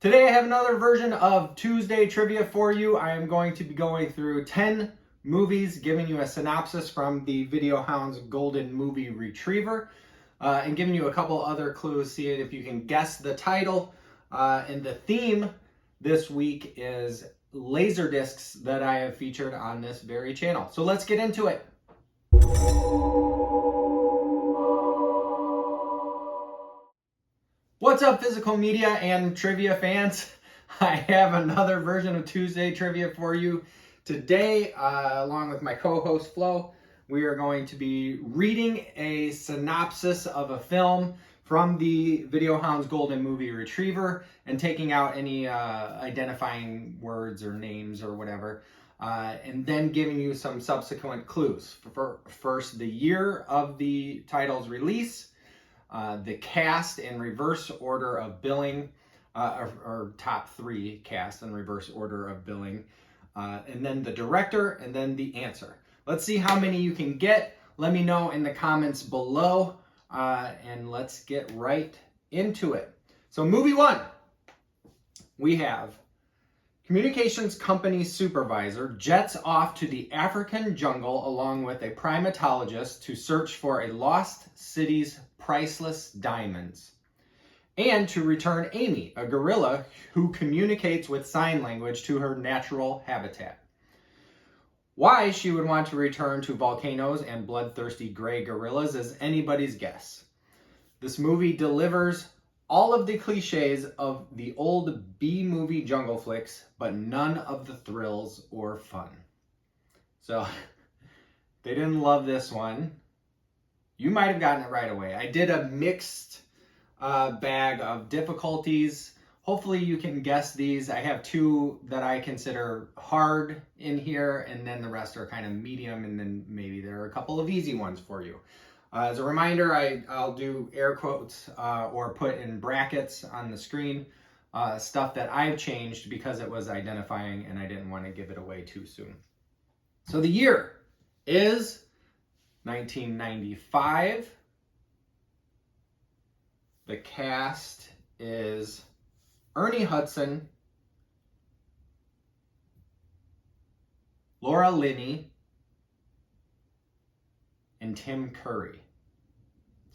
Today I have another version of Tuesday Trivia for you. I am going to be going through 10 movies, giving you a synopsis from the Video Hound's Golden Movie Retriever, and giving you a couple other clues, see if you can guess the title. And the theme this week is laser discs that I have featured on this very channel. So let's get into it. What's up, physical media and trivia fans? I have another version of Tuesday Trivia for you. Today, along with my co-host Flo, we are going to be reading a synopsis of a film from the Video Hound's Golden Movie Retriever and taking out any identifying words or names or whatever, and then giving you some subsequent clues. First, the year of the title's release, the cast in reverse order of billing, or top three cast in reverse order of billing, and then the director, and then the answer. Let's see how many you can get. Let me know in the comments below, and let's get right into it. So movie one, we have communications company supervisor jets off to the African jungle along with a primatologist to search for a lost city's priceless diamonds, and to return Amy, a gorilla who communicates with sign language, to her natural habitat. Why she would want to return to volcanoes and bloodthirsty gray gorillas is anybody's guess. This movie delivers all of the cliches of the old B-movie jungle flicks, but none of the thrills or fun. So, they didn't love this one. You might have gotten it right away. I did a mixed bag of difficulties. Hopefully you can guess these. I have two that I consider hard in here, and then the rest are kind of medium, and then maybe there are a couple of easy ones for you. As a reminder, I'll do air quotes or put in brackets on the screen stuff that I've changed because it was identifying and I didn't want to give it away too soon. So the year is 1995. The cast is Ernie Hudson, Laura Linney, and Tim Curry.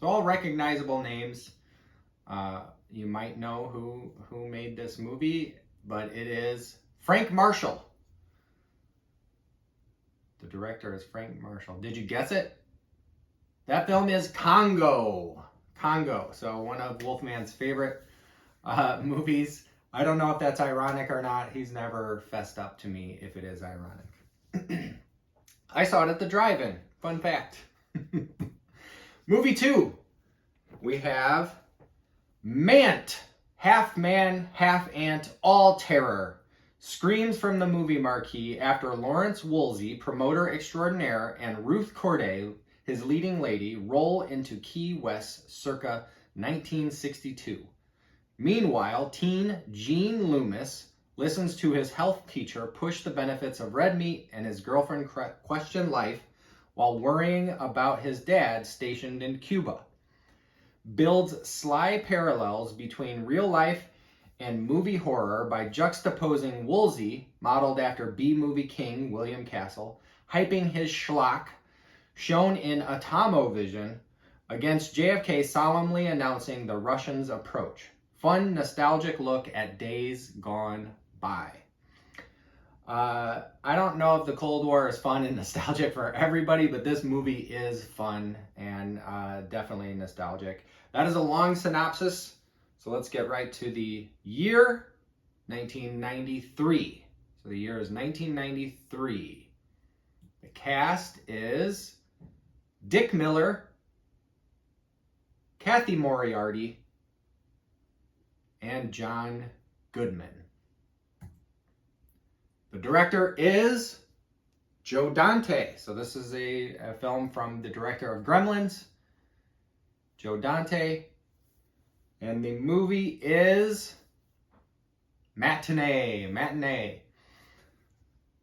So all recognizable names. You might know who made this movie, but it is Frank Marshall. The director is Frank Marshall. Did you guess it? That film is Congo. Congo. So one of Wolfman's favorite movies. I don't know if that's ironic or not. He's never fessed up to me if it is ironic. I saw it at the drive-in. Fun fact. Movie two. We have Mant. Half man, half ant, all terror. Screams from the movie marquee after Lawrence Woolsey, promoter extraordinaire, and Ruth Corday, his leading lady, roll into Key West circa 1962. Meanwhile, teen Gene Loomis listens to his health teacher push the benefits of red meat and his girlfriend question life while worrying about his dad stationed in Cuba. Builds sly parallels between real life and movie horror by juxtaposing Woolsey, modeled after B-movie king William Castle, hyping his schlock, shown in Atomovision, against JFK solemnly announcing the Russians' approach. Fun, nostalgic look at days gone by. I don't know if the Cold War is fun and nostalgic for everybody, but this movie is fun and definitely nostalgic. That is a long synopsis, so let's get right to the year, 1993. So the year is 1993. The cast is Dick Miller, Kathy Moriarty, and John Goodman. The director is Joe Dante. So this is a film from the director of Gremlins, Joe Dante. And the movie is Matinee.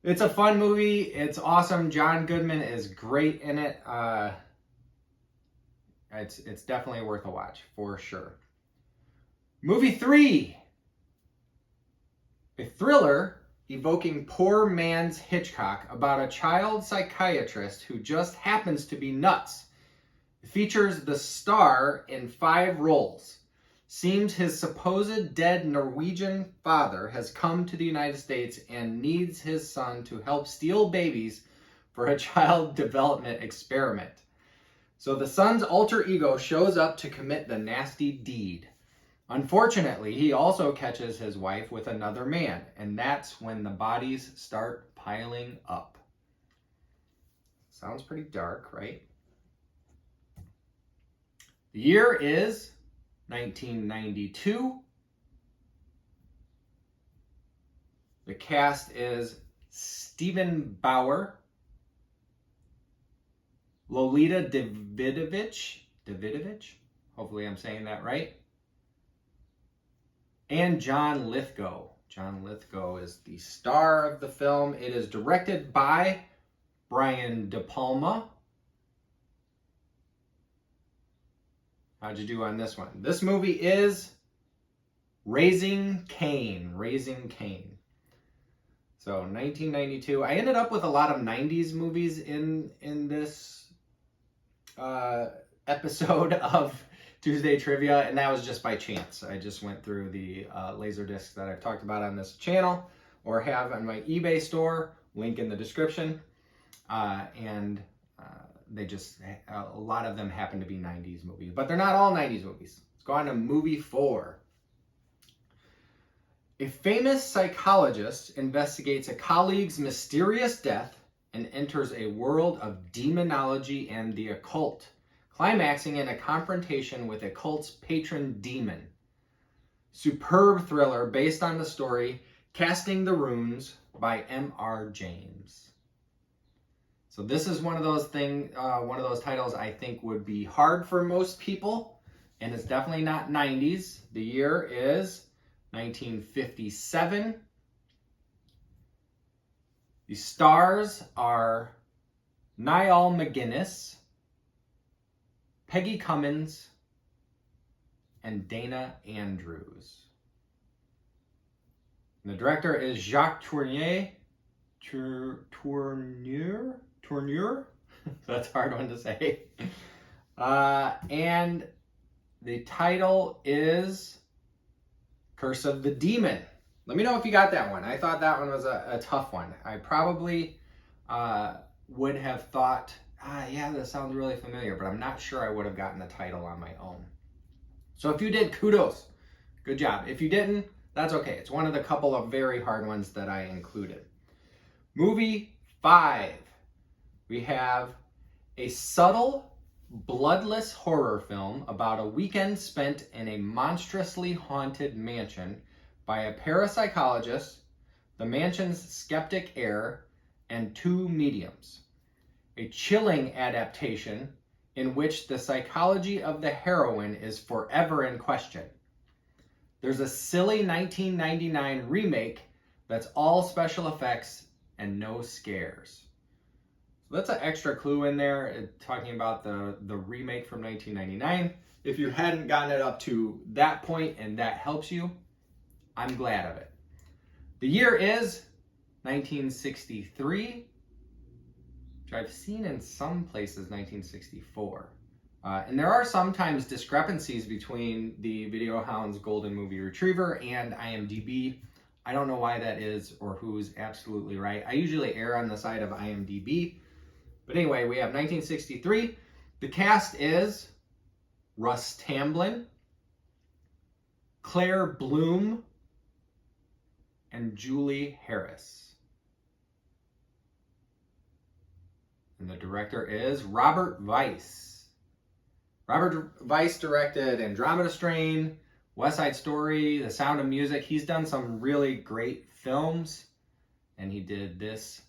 It's a fun movie. It's awesome. John Goodman is great in it. It's definitely worth a watch for sure. Movie 3 A thriller evoking Poor Man's Hitchcock about a child psychiatrist who just happens to be nuts. It features the star in 5 roles. Seems his supposed dead Norwegian father has come to the United States and needs his son to help steal babies for a child development experiment. So the son's alter ego shows up to commit the nasty deed. Unfortunately, he also catches his wife with another man, and that's when the bodies start piling up. Sounds pretty dark, right? The year is 1992. The cast is Stephen Bauer, Lolita Davidovich, hopefully I'm saying that right, and John Lithgow. John Lithgow is the star of the film. It is directed by Brian De Palma. How'd you do on this one? This movie is Raising Cain. Raising Cain. So 1992. I ended up with a lot of 90s movies in this episode of Tuesday Trivia, and that was just by chance. I just went through the laser discs that I've talked about on this channel or have on my eBay store, link in the description, and they just, a lot of them happen to be 90s movies, but they're not all 90s movies. Let's go on to movie 4. A famous psychologist investigates a colleague's mysterious death and enters a world of demonology and the occult, climaxing in a confrontation with a cult's patron demon. Superb thriller based on the story Casting the Runes by M.R. James. So this is one of those titles I think would be hard for most people, and it's definitely not 90s. The year is 1957. The stars are Niall McGuinness, Peggy Cummins, and Dana Andrews. And the director is Jacques Tourneur. Tourneur? That's a hard one to say. And the title is Curse of the Demon. Let me know if you got that one. I thought that one was a tough one. I probably would have thought, yeah, that sounds really familiar, but I'm not sure I would have gotten the title on my own. So if you did, kudos. Good job. If you didn't, that's okay. It's one of the couple of very hard ones that I included. Movie 5. We have a subtle, bloodless horror film about a weekend spent in a monstrously haunted mansion by a parapsychologist, the mansion's skeptic heir, and 2 mediums. A chilling adaptation in which the psychology of the heroine is forever in question. There's a silly 1999 remake that's all special effects and no scares. So that's an extra clue in there, talking about the remake from 1999. If you hadn't gotten it up to that point and that helps you, I'm glad of it. The year is 1963, which I've seen in some places 1964. And there are sometimes discrepancies between the Video Hound's Golden Movie Retriever and IMDb. I don't know why that is or who's absolutely right. I usually err on the side of IMDb. But anyway, we have 1963. The cast is Russ Tamblyn, Claire Bloom, and Julie Harris. And the director is Robert Weiss. Robert Weiss directed Andromeda Strain, West Side Story, The Sound of Music. He's done some really great films, and he did this,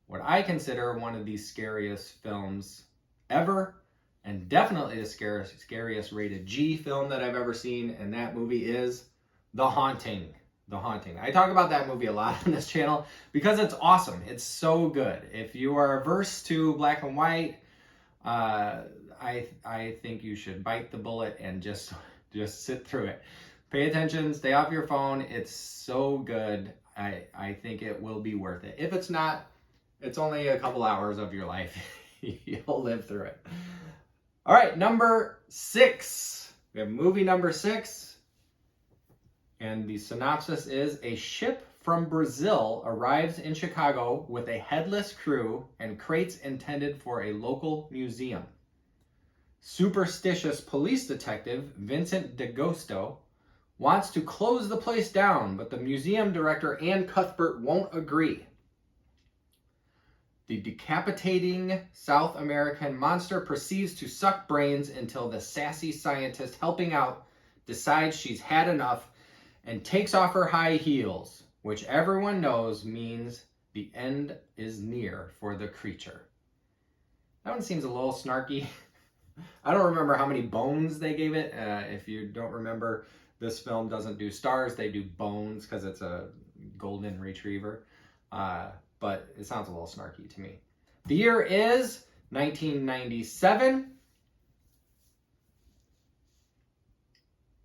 what I consider one of the scariest films ever, and definitely the scariest rated G film that I've ever seen, and that movie is The Haunting. The Haunting. I talk about that movie a lot on this channel because it's awesome. It's so good. If you are averse to black and white, I think you should bite the bullet and just sit through it. Pay attention, stay off your phone. It's so good. I think it will be worth it. If it's not, it's only a couple hours of your life. You'll live through it. All right, number 6. We have movie number 6. And the synopsis is: a ship from Brazil arrives in Chicago with a headless crew and crates intended for a local museum. Superstitious police detective Vincent D'Agosto wants to close the place down, but the museum director Ann Cuthbert won't agree. The decapitating South American monster proceeds to suck brains until the sassy scientist helping out decides she's had enough and takes off her high heels, which everyone knows means the end is near for the creature. That one seems a little snarky. I don't remember how many bones they gave it. If you don't remember, this film doesn't do stars, they do bones because it's a golden retriever. But it sounds a little snarky to me. The year is 1997.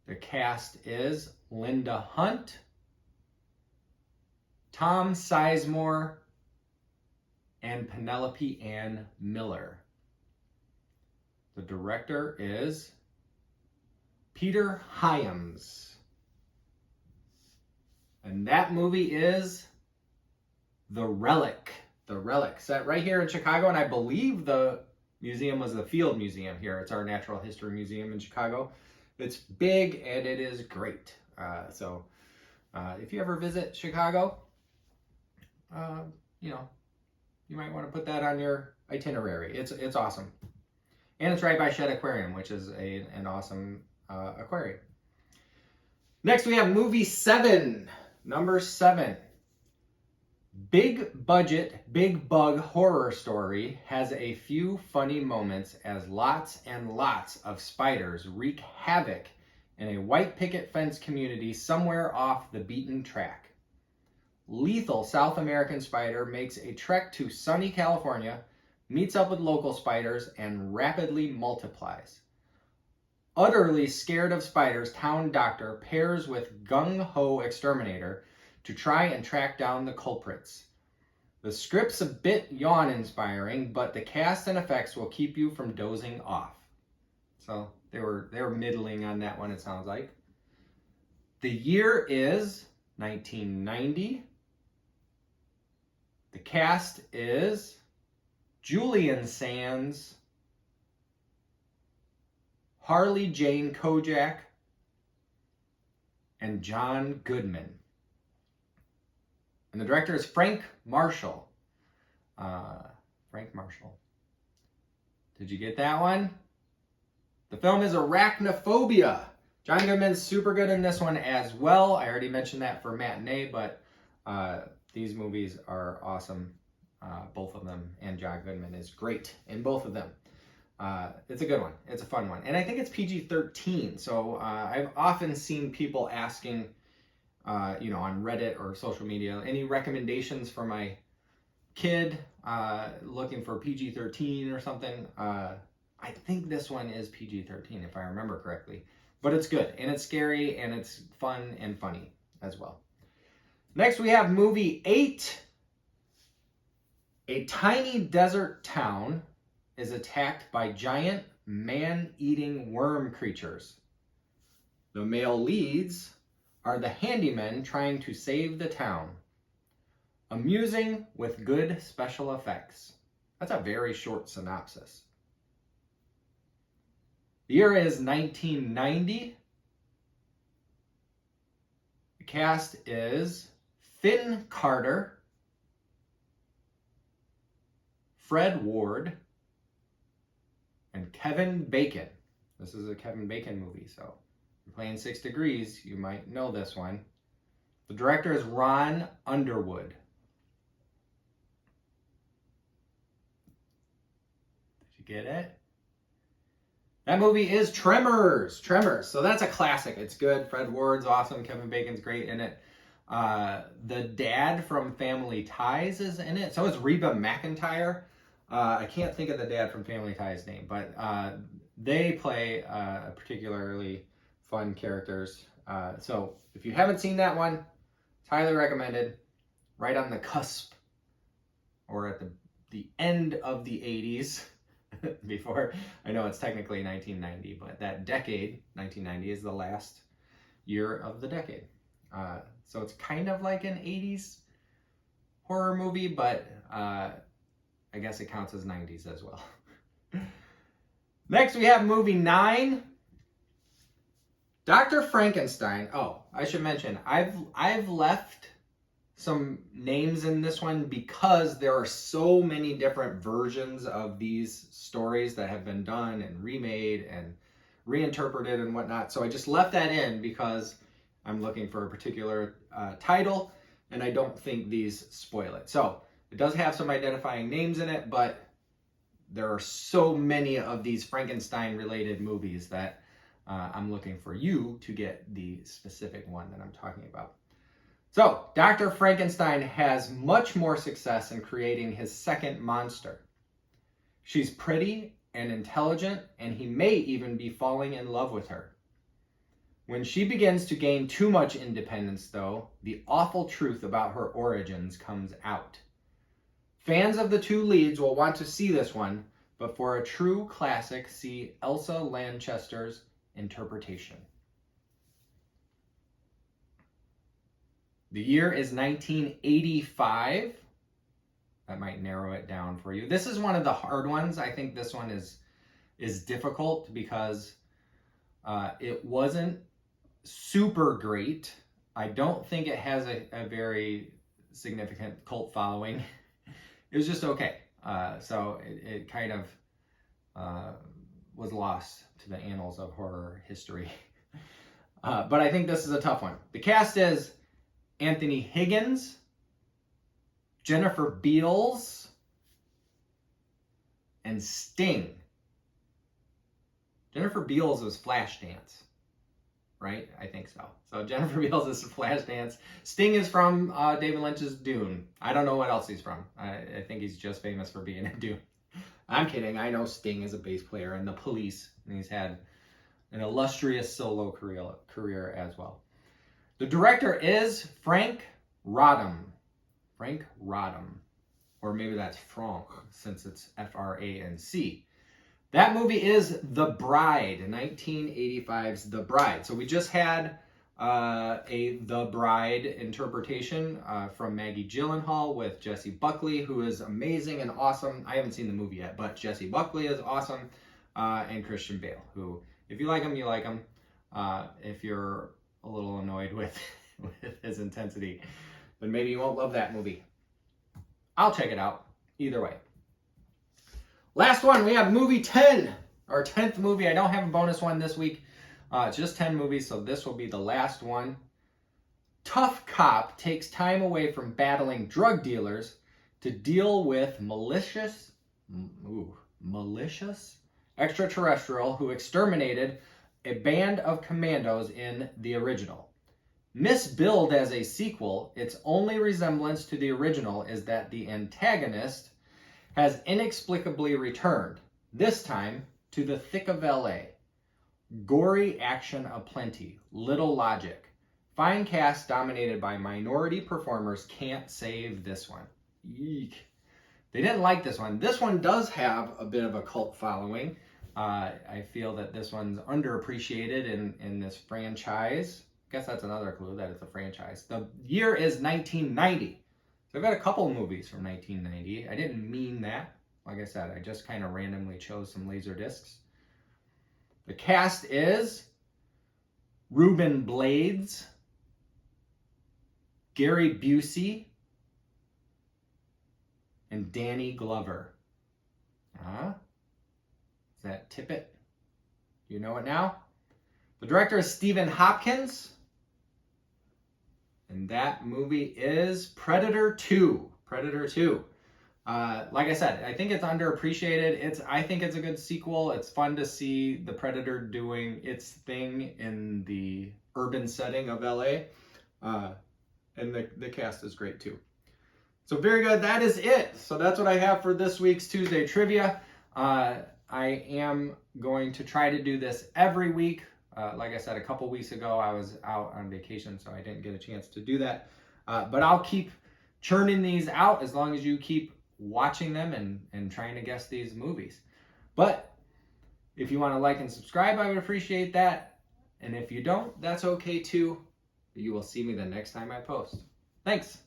The cast is Linda Hunt, Tom Sizemore, and Penelope Ann Miller. The director is Peter Hyams. And that movie is The Relic. The Relic, set right here in Chicago, and I believe the museum was the Field Museum here. It's our natural history museum in Chicago. It's big and it is great. So if you ever visit Chicago, you might want to put that on your itinerary. It's awesome. And it's right by Shed Aquarium, which is an awesome aquarium. Next we have movie 7, number 7. Big budget, big bug horror story has a few funny moments as lots and lots of spiders wreak havoc in a white picket fence community somewhere off the beaten track. Lethal South American spider makes a trek to sunny California, meets up with local spiders, and rapidly multiplies. Utterly scared of spiders, town doctor pairs with gung-ho exterminator to try and track down the culprits. The script's a bit yawn-inspiring, but the cast and effects will keep you from dozing off. So they were middling on that one, it sounds like. The year is 1990. The cast is Julian Sands, Harley Jane Kojak, and John Goodman. And the director is Frank Marshall. Frank Marshall. Did you get that one? The film is Arachnophobia. John Goodman's super good in this one as well. I already mentioned that for Matinee, but these movies are awesome. Both of them. And John Goodman is great in both of them. It's a good one. It's a fun one. And I think it's PG-13. So I've often seen people asking, on Reddit or social media, any recommendations for my kid looking for PG-13 or something. I think this one is PG-13 if I remember correctly. But it's good, and it's scary, and it's fun and funny as well. Next we have movie 8. A tiny desert town is attacked by giant man-eating worm creatures. The male leads are the handymen trying to save the town. Amusing with good special effects. That's a very short synopsis. The year is 1990. The cast is Finn Carter, Fred Ward, and Kevin Bacon. This is a Kevin Bacon movie, so if you're playing 6 Degrees, you might know this one. The director is Ron Underwood. Did you get it? That movie is Tremors. Tremors. So that's a classic. It's good. Fred Ward's awesome. Kevin Bacon's great in it. The dad from Family Ties is in it. So is Reba McEntire. I can't think of the dad from Family Ties' name, but they play particularly fun characters. So if you haven't seen that one, it's highly recommended. right on the cusp, or at the end of the 80s, before, I know it's technically 1990, but that decade, 1990, is the last year of the decade. So it's kind of like an 80s horror movie, but I guess it counts as 90s as well. Next, we have movie 9, Dr. Frankenstein. Oh, I should mention, I've left some names in this one because there are so many different versions of these stories that have been done and remade and reinterpreted and whatnot. So I just left that in because I'm looking for a particular title, and I don't think these spoil it. So it does have some identifying names in it, but there are so many of these Frankenstein-related movies that I'm looking for you to get the specific one that I'm talking about. So, Dr. Frankenstein has much more success in creating his second monster. She's pretty and intelligent, and he may even be falling in love with her. When she begins to gain too much independence, though, the awful truth about her origins comes out. Fans of the two leads will want to see this one, but for a true classic, see Elsa Lanchester's interpretation. The year is 1985. That might narrow it down for you. This is one of the hard ones. I think this one is difficult because it wasn't super great. I don't think it has a very significant cult following. It was just okay. So it kind of was lost to the annals of horror history. But I think this is a tough one. The cast is Anthony Higgins, Jennifer Beals, and Sting. Jennifer Beals was Flashdance, right? I think so. So Jennifer Beals is Flashdance. Sting is from David Lynch's Dune. I don't know what else he's from. I think he's just famous for being in Dune. I'm kidding. I know Sting is a bass player in The Police, and he's had an illustrious solo career as well. The director is Frank Rodham. Frank Rodham. Or maybe that's Franck, since it's F-R-A-N-C. That movie is The Bride, 1985's The Bride. So we just had a The Bride interpretation from Maggie Gyllenhaal with Jessie Buckley, who is amazing and awesome. I haven't seen the movie yet, but Jessie Buckley is awesome. And Christian Bale, who, if you like him, you like him. If you're a little annoyed with his intensity, then maybe you won't love that movie. I'll check it out either way. Last one, we have movie 10, our 10th movie. I don't have a bonus one this week. It's just 10 movies, so this will be the last one. Tough cop takes time away from battling drug dealers to deal with malicious extraterrestrial who exterminated a band of commandos in the original. Misbilled as a sequel, its only resemblance to the original is that the antagonist has inexplicably returned, this time to the thick of LA. Gory action aplenty, little logic. Fine cast dominated by minority performers can't save this one. Eek. They didn't like this one. This one does have a bit of a cult following. I feel that this one's underappreciated in this franchise. I guess that's another clue that it's a franchise. The year is 1990. So I've got a couple movies from 1990. I didn't mean that. Like I said, I just kind of randomly chose some laser discs. The cast is Ruben Blades, Gary Busey, and Danny Glover. Is that Tippett? Do you know it now? The director is Stephen Hopkins. And that movie is Predator 2. Predator 2. Like I said, I think it's underappreciated. I think it's a good sequel. It's fun to see the Predator doing its thing in the urban setting of LA. And the cast is great too. So very good. That is it. So that's what I have for this week's Tuesday Trivia. I am going to try to do this every week. Like I said, a couple weeks ago, I was out on vacation, so I didn't get a chance to do that. But I'll keep churning these out as long as you keep watching them and trying to guess these movies. But if you want to like and subscribe, I would appreciate that. And if you don't, that's okay too. You will see me the next time I post. Thanks.